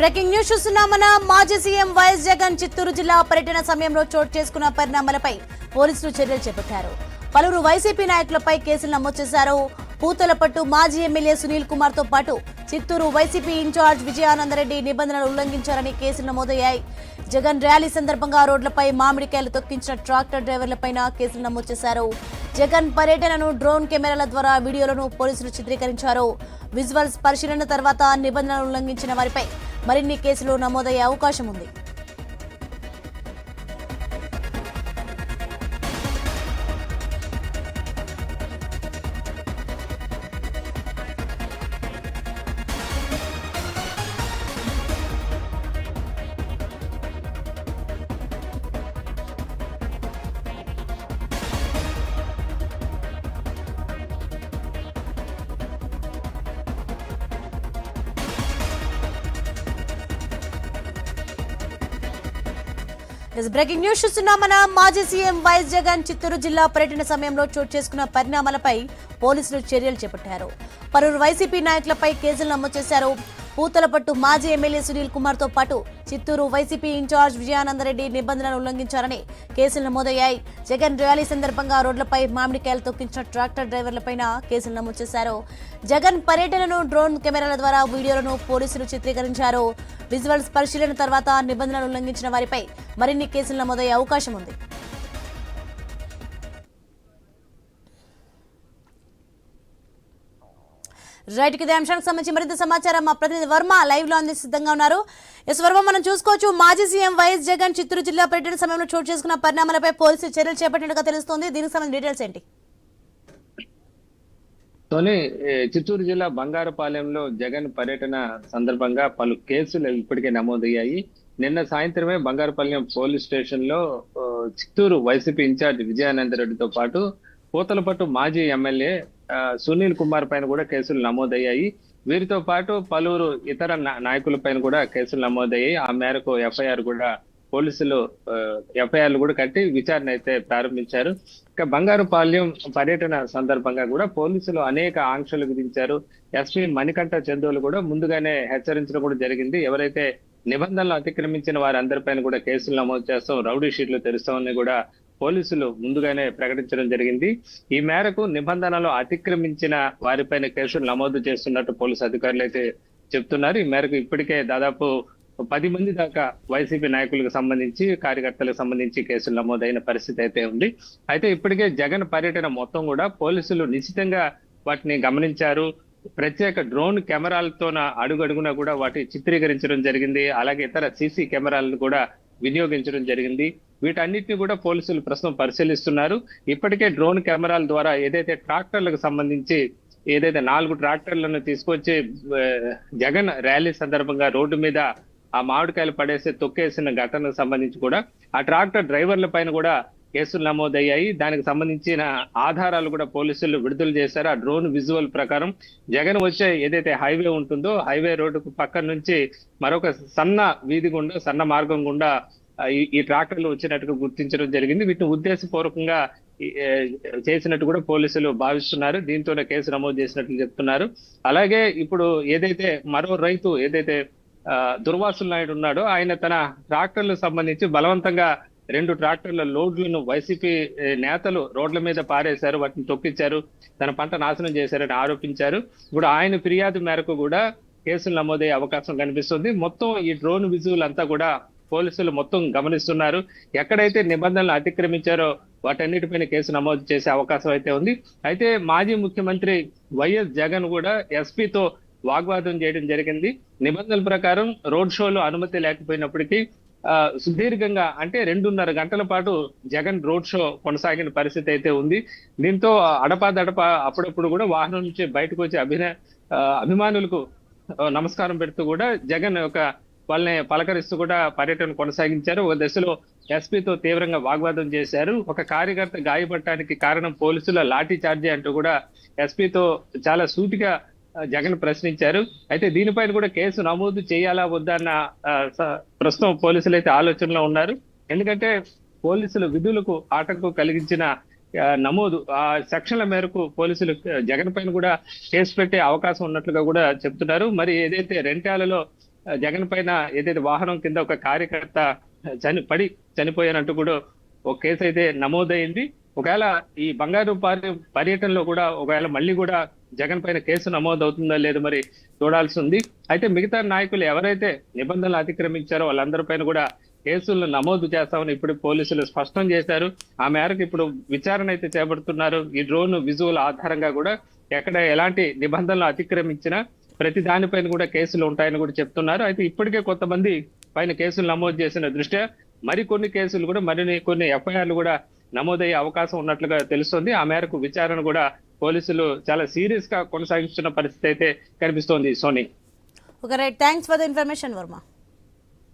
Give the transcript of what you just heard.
Breaking news చూస్తున్నామన మాజీ CM YS Jagan Chittoor జిల్లా పర్యటన సమయంలో చోటు చేసుకున్న పరిణామాలపై పోలీసులు చర్యలు చేపట్టారు. పలువురు వైసీపీ నాయకులపై కేసులు నమోదు చేశారు. పూతలపట్టు మాజీ ఎమ్మెల్యే సునీల్ కుమార్ తో పాటు చిత్తూరు వైసీపీ ఇన్ఛార్జ్ విజయానందరెడ్డి నిబంధనలు ఉల్లంఘించారని కేసులు నమోదయ్యాయి. జగన్ ర్యాలీ సందర్భంగా రోడ్లపై మామిడికాయలు తొక్కించిన ట్రాక్టర్ డ్రైవర్లపైన కేసులు నమోదు చేశారు. జగన్ పర్యటనను డ్రోన్ కెమెరాల ద్వారా వీడియోలను పోలీసులు చిత్రీకరించారు. విజువల్స్ పరిశీలన తర్వాత నిబంధనలు ఉల్లంఘించిన వారిపై మరిన్ని కేసులు నమోదయ్యే అవకాశం ఉంది. బ్రేకింగ్ న్యూస్ చూస్తున్నామన మాజీ సీఎం వైఎస్ జగన్ చిత్తూరు జిల్లా పర్యటన సమయంలో చోటు చేసుకున్న పరిణామాలపై పోలీసులు చర్యలు చేపట్టారు. పలువురు వైసీపీ నాయకులపై కేసులు నమోదు చేశారు. పూతలపట్టు మాజీ ఎమ్మెల్యే సునీల్ కుమార్ తో పాటు చిత్తూరు వైసీపీ ఇన్ఛార్జ్ విజయానందరెడ్డి నిబంధనలు ఉల్లంఘించారని కేసులు నమోదయ్యాయి. జగన్ ర్యాలీ సందర్భంగా రోడ్లపై మామిడికాయలు తొక్కించిన ట్రాక్టర్ డ్రైవర్లపైన కేసులు నమోదు చేశారు. జగన్ పర్యటనను డ్రోన్ కెమెరాల ద్వారా వీడియోలను పోలీసులు చిత్రీకరించారు. విజువల్స్ పరిశీలన తర్వాత నిబంధనలు ఉల్లంఘించిన వారిపై మరిన్ని కేసులు నమోదయ్యే అవకాశం ఉంది. రైట్ కి అంశానికి సంబంధించి మరింత సమాచారం మా ప్రతినిధి వర్మ లైవ్ లో అందించి సిద్ధంగా ఉన్నారు. ఎస్ వర్మ, మనం చూసుకోవచ్చు మాజీ సీఎం వైఎస్ జగన్ చిత్తూరు జిల్లా పర్యటన సమయంలో చోటు చేసుకున్న పరిణామాలపై పోలీసులు చర్యలు చేపట్టినట్టుగా తెలుస్తోంది. దీనికి సంబంధించిన డీటెయిల్స్ ఏంటి? చిత్తూరు జిల్లా బంగారుపాలెంలో జగన్ పర్యటన సందర్భంగా పలు కేసులు ఇప్పటికే నమోదయ్యాయి. నిన్న సాయంత్రమే బంగారుపాలెం పోలీస్ స్టేషన్ లో చిత్తూరు వైసీపీ ఇన్ఛార్జ్ విజయానందరెడ్డితో పాటు పూతలపట్టు మాజీ ఎమ్మెల్యే సునీల్ కుమార్ పైన కూడా కేసులు నమోదయ్యాయి. వీరితో పాటు పలువురు ఇతర నాయకుల పైన కూడా కేసులు నమోదయ్యాయి. ఆ మేరకు ఎఫ్ఐఆర్ కూడా పోలీసులు ఎఫ్ఐఆర్లు కూడా కట్టి విచారణ అయితే ప్రారంభించారు. ఇక బంగారుపాలెం పర్యటన సందర్భంగా కూడా పోలీసులు అనేక ఆంక్షలు విధించారు. ఎస్పీ మణికంఠ చందోలు కూడా ముందుగానే హెచ్చరించడం కూడా జరిగింది. ఎవరైతే నిబంధనలు అతిక్రమించిన వారందరిపైన కూడా కేసులు నమోదు చేస్తాం, రౌడీ షీట్లు తెరుస్తామని కూడా పోలీసులు ముందుగానే ప్రకటించడం జరిగింది. ఈ మేరకు నిబంధనలు అతిక్రమించిన వారిపైన కేసులు నమోదు చేస్తున్నట్టు పోలీసు అధికారులు అయితే చెప్తున్నారు. ఈ మేరకు ఇప్పటికే దాదాపు 10 మంది దాకా వైసీపీ నాయకులకు సంబంధించి కార్యకర్తలకు సంబంధించి కేసులు నమోదైన పరిస్థితి అయితే ఉంది. అయితే ఇప్పటికే జగన్ పర్యటన మొత్తం కూడా పోలీసులు నిశ్చితంగా వాటిని గమనించారు. ప్రత్యేక డ్రోన్ కెమెరాలతో అడుగడుగునా కూడా వాటి చిత్రీకరించడం జరిగింది. అలాగే ఇతర సీసీ కెమెరాలను కూడా వినియోగించడం జరిగింది. వీటన్నిటిని కూడా పోలీసులు ప్రస్తుతం పరిశీలిస్తున్నారు. ఇప్పటికే డ్రోన్ కెమెరాల ద్వారా ఏదైతే ట్రాక్టర్లకు సంబంధించి ఏదైతే 4 ట్రాక్టర్లను తీసుకొచ్చి జగన్ ర్యాలీ సందర్భంగా రోడ్డు మీద ఆ మామిడికాయలు పడేసి తొక్కేసిన ఘటనకు సంబంధించి కూడా ఆ ట్రాక్టర్ డ్రైవర్ల పైన కూడా కేసులు నమోదయ్యాయి. దానికి సంబంధించిన ఆధారాలు కూడా పోలీసులు విడుదల చేశారు. ఆ డ్రోన్ విజువల్ ప్రకారం జగన్ వచ్చే ఏదైతే హైవే ఉంటుందో హైవే రోడ్డుకు పక్కన నుంచి మరొక సన్న వీధి గుండా సన్న మార్గం గుండా ఈ ట్రాక్టర్లు వచ్చినట్టుగా గుర్తించడం జరిగింది. వీటిని ఉద్దేశపూర్వకంగా చేసినట్టు కూడా పోలీసులు భావిస్తున్నారు. దీంతోనే కేసు నమోదు చేసినట్లు చెప్తున్నారు. అలాగే ఇప్పుడు ఏదైతే మరో రైతు ఏదైతే దుర్వాసుల నాయుడు ఉన్నాడో ఆయన తన ట్రాక్టర్లకు సంబంధించి బలవంతంగా 2 ట్రాక్టర్ల లోడ్లను వైసీపీ నేతలు రోడ్ల మీద పారేశారు, వాటిని తొక్కించారు, తన పంట నాశనం చేశారని ఆరోపించారు. ఇప్పుడు ఆయన ఫిర్యాదు మేరకు కూడా కేసులు నమోదయ్యే అవకాశం కనిపిస్తుంది. మొత్తం ఈ డ్రోన్ విజువల్ అంతా కూడా పోలీసులు మొత్తం గమనిస్తున్నారు. ఎక్కడైతే నిబంధనలు అతిక్రమించారో వాటన్నిటిపైన కేసు నమోదు చేసే అవకాశం అయితే ఉంది. అయితే మాజీ ముఖ్యమంత్రి వైఎస్ జగన్ కూడా ఎస్పీతో వాగ్వాదం చేయడం జరిగింది. నిబంధనల ప్రకారం రోడ్ షోలో అనుమతి లేకపోయినప్పటికీ సుదీర్ఘంగా అంటే 2.5 గంటల పాటు జగన్ రోడ్ షో కొనసాగిన పరిస్థితి అయితే ఉంది. దీంతో అడపాదడప అప్పుడప్పుడు కూడా వాహనం నుంచి బయటకు వచ్చి అభిమానులకు నమస్కారం పెడుతూ కూడా జగన్ వాళ్ళని పలకరిస్తూ కూడా పర్యటన కొనసాగించారు. ఒక దశలో ఎస్పీతో తీవ్రంగా వాగ్వాదం చేశారు. ఒక కార్యకర్త గాయపడటానికి కారణం పోలీసుల లాఠీ చార్జీ అంటూ కూడా ఎస్పీతో చాలా సూటిగా జగన్ ప్రశ్నించారు. అయితే దీనిపైన కూడా కేసు నమోదు చేయాలా వద్దా అన్న ప్రస్తుతం పోలీసులు అయితే ఆలోచనలో ఉన్నారు. ఎందుకంటే పోలీసులు విధులకు ఆటంకం కలిగించిన నమోదు ఆ సెక్షన్ల మేరకు పోలీసులు జగన్ పైన కూడా కేసు పెట్టే అవకాశం ఉన్నట్లుగా కూడా చెప్తున్నారు. మరి ఏదైతే రెంట్యాలలో జగన్ పైన ఏదైతే వాహనం కింద ఒక కార్యకర్త చనిపోయానంటూ కూడా ఒక కేసు అయితే నమోదైంది. ఒకవేళ ఈ బంగారుపాలెం పర్యటనలో కూడా ఒకవేళ మళ్ళీ కూడా జగన్ పైన కేసు నమోదవుతుందో లేదో మరి చూడాల్సి ఉంది. అయితే మిగతా నాయకులు ఎవరైతే నిబంధనలు అతిక్రమించారో వాళ్ళందరి పైన కూడా కేసులను నమోదు చేస్తామని ఇప్పుడు పోలీసులు స్పష్టం చేశారు. ఆ మేరకు ఇప్పుడు విచారణ అయితే చేపడుతున్నారు. ఈ డ్రోన్ విజువల్ ఆధారంగా కూడా ఎక్కడ ఎలాంటి నిబంధనలు అతిక్రమించినా ప్రతి దానిపైన కూడా కేసులు ఉంటాయని కూడా చెప్తున్నారు. అయితే ఇప్పటికే కొంతమంది పైన కేసులు నమోదు చేసిన దృష్ట్యా మరికొన్ని కేసులు కూడా కొన్ని ఎఫ్ఐఆర్లు కూడా నమోదయ్యే అవకాశం ఉన్నట్లుగా తెలుస్తోంది. ఆ మేరకు విచారణ కూడా పోలీసులు చాలా సీరియస్ గా కొనసాగిస్తున్న పరిస్థితి అయితే కనిపిస్తోంది. Soni. Okay right, thanks for the information Varma.